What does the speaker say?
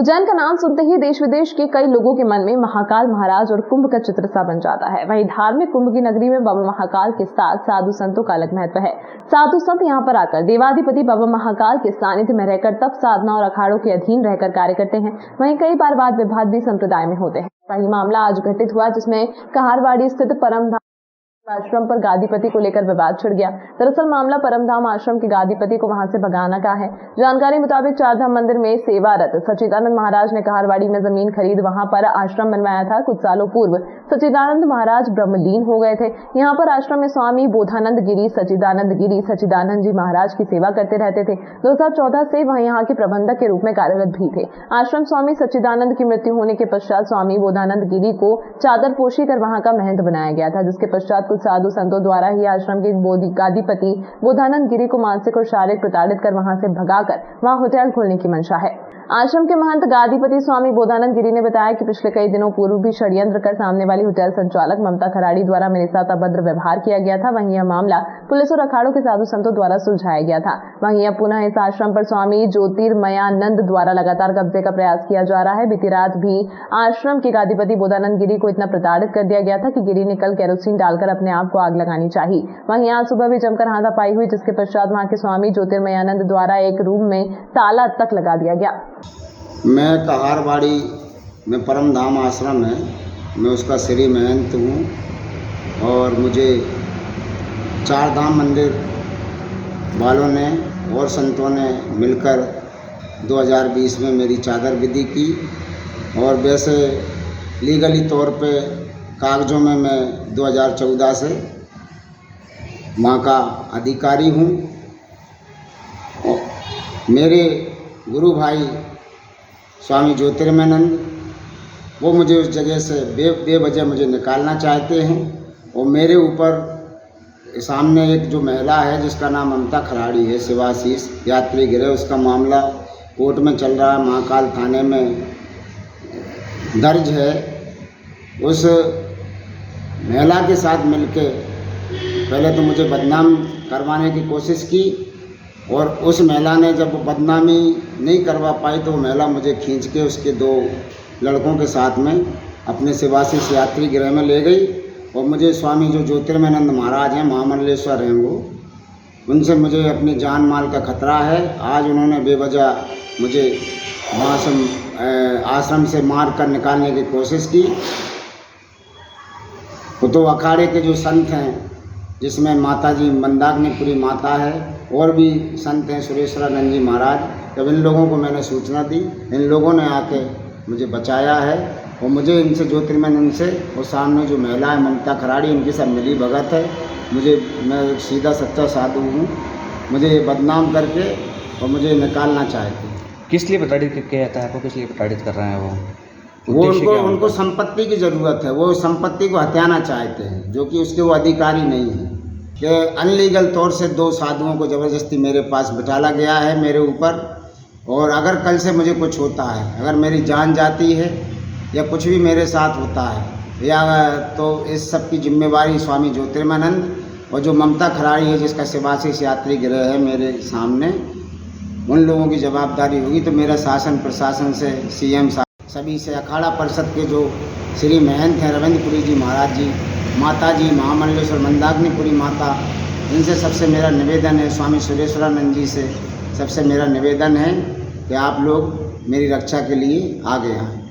उज्जैन का नाम सुनते ही देश विदेश के कई लोगों के मन में महाकाल महाराज और कुंभ का चित्र सा बन जाता है। वहीं धार्मिक कुंभ की नगरी में बाबा महाकाल के साथ साधु संतों का अलग महत्व है। साधु संत यहाँ पर आकर देवाधिपति बाबा महाकाल के सानिध्य में रहकर तप साधना और अखाड़ों के अधीन रहकर कार्य करते हैं। वहीं कई बार वाद विवाद भी संप्रदाय में होते हैं। वही मामला आज घटित हुआ जिसमें कहारवाड़ी स्थित परमधाम आश्रम पर गादीपति को लेकर विवाद छिड़ गया। दरअसल मामला परमधाम आश्रम के गादीपति को वहां से भगाना का है। जानकारी मुताबिक चारधाम मंदिर में सेवारत सच्चिदानंद महाराज ने कहारवाड़ी में जमीन खरीद वहां पर आश्रम बनवाया था। कुछ सालों पूर्व सच्चिदानंद महाराज ब्रह्मलीन हो गए थे। यहाँ पर आश्रम में स्वामी बोधानंद गिरी सच्चिदानंद जी महाराज की सेवा करते रहते थे। 2014 से वह यहाँ के प्रबंधक के रूप में कार्यरत भी थे। आश्रम स्वामी सच्चिदानंद की मृत्यु होने के पश्चात स्वामी बोधानंद गिरी को चादर पोशी कर वहां का महंत बनाया गया था, जिसके पश्चात साधु संतों द्वारा ही आश्रम के गादीपति बोधानंद गिरी को मानसिक और शारीरिक प्रताड़ित कर वहां से भगाकर वहां होटल खोलने की मंशा है। आश्रम के महंत गादीपति स्वामी बोधानंद गिरी ने बताया कि पिछले कई दिनों पूर्व भी षड्यंत्र कर सामने वाली होटल संचालक ममता खराड़ी द्वारा मेरे साथ अभद्र व्यवहार किया गया था। वहीं यह मामला पुलिस और अखाड़ों के साधु संतों द्वारा सुलझाया गया था। वहीं अब पुनः इस आश्रम पर स्वामी ज्योतिर्मयानंद द्वारा लगातार कब्जे का प्रयास किया जा रहा है। बीती रात भी आश्रम के गादीपति बोधानंद गिरी को इतना प्रताड़ित कर दिया गया था कि गिरी ने कल केरोसिन डालकर अपने आप को आग लगानी चाहिए। वहीं आज सुबह भी जमकर हाथापाई हुई, जिसके पश्चात वहां के स्वामी ज्योतिर्मयानंद द्वारा एक रूम में ताला तक लगा दिया गया। मैं कहारवाड़ी में परमधाम आश्रम है, मैं उसका श्री महंत हूँ और मुझे चारधाम मंदिर वालों ने और संतों ने मिलकर 2020 में मेरी चादर विधि की और वैसे लीगली तौर पे कागज़ों में मैं 2014 से वहाँ का अधिकारी हूँ। मेरे गुरु भाई स्वामी ज्योतिर्मयानंद वो मुझे उस जगह से बेवजह मुझे निकालना चाहते हैं और मेरे ऊपर सामने एक जो महिला है जिसका नाम ममता खराड़ी है, शिवाशीष यात्री गृह, उसका मामला कोर्ट में चल रहा है, महाकाल थाने में दर्ज है। उस महिला के साथ मिलके पहले तो मुझे बदनाम करवाने की कोशिश की और उस महिला ने जब बदनामी नहीं करवा पाई तो वो महिला मुझे खींच के उसके 2 लड़कों के साथ में अपने शिवाशीष यात्री गृह में ले गई और मुझे स्वामी जो ज्योतिर्मयानंद महाराज हैं, महामंडलेश्वर हैं, वो उनसे मुझे अपनी जान माल का खतरा है। आज उन्होंने बेवजह मुझे वहाँ से आश्रम से मार कर निकालने की कोशिश की। तो अखाड़े के जो संत हैं, जिसमें माता जी मंदाकिनीपुरी माता है और भी संत हैं, सुरेश्वरानंद जी महाराज, जब इन लोगों को मैंने सूचना दी, इन लोगों ने आके मुझे बचाया है और मुझे इनसे ज्योतिर्मयानंद से और सामने जो महिला है ममता खराड़ी, इनकी सब मिली भगत है। मैं एक सीधा सच्चा साधु हूँ, मुझे ये बदनाम करके और मुझे निकालना चाहते हैं। किस लिए प्रताड़ित कहता है आपको, किस लिए प्रताड़ित कर रहे हैं वो उनको संपत्ति की ज़रूरत है, वो संपत्ति को हथियाना चाहते हैं, जो कि उसके वो अधिकारी नहीं है। कि अनलीगल तौर से 2 साधुओं को ज़बरदस्ती मेरे पास बिठाला गया है मेरे ऊपर, और अगर कल से मुझे कुछ होता है, अगर मेरी जान जाती है या कुछ भी मेरे साथ होता है या तो इस सब की जिम्मेवारी स्वामी ज्योतिर्मयानंद और जो ममता खराड़ी है जिसका शिवाशीष यात्री गृह है मेरे सामने, उन लोगों की जवाबदारी होगी। तो मेरा शासन प्रशासन से, CM सभी से, अखाड़ा परिषद के जो श्री महंत हैं रविंद्रपुरी जी महाराज जी, माता जी महामंडलेश्वर मंदाकिनीपुरी माता, इनसे सबसे मेरा निवेदन है, स्वामी सुरेश्वरानंद जी से सबसे मेरा निवेदन है कि आप लोग मेरी रक्षा के लिए आगे आएँ।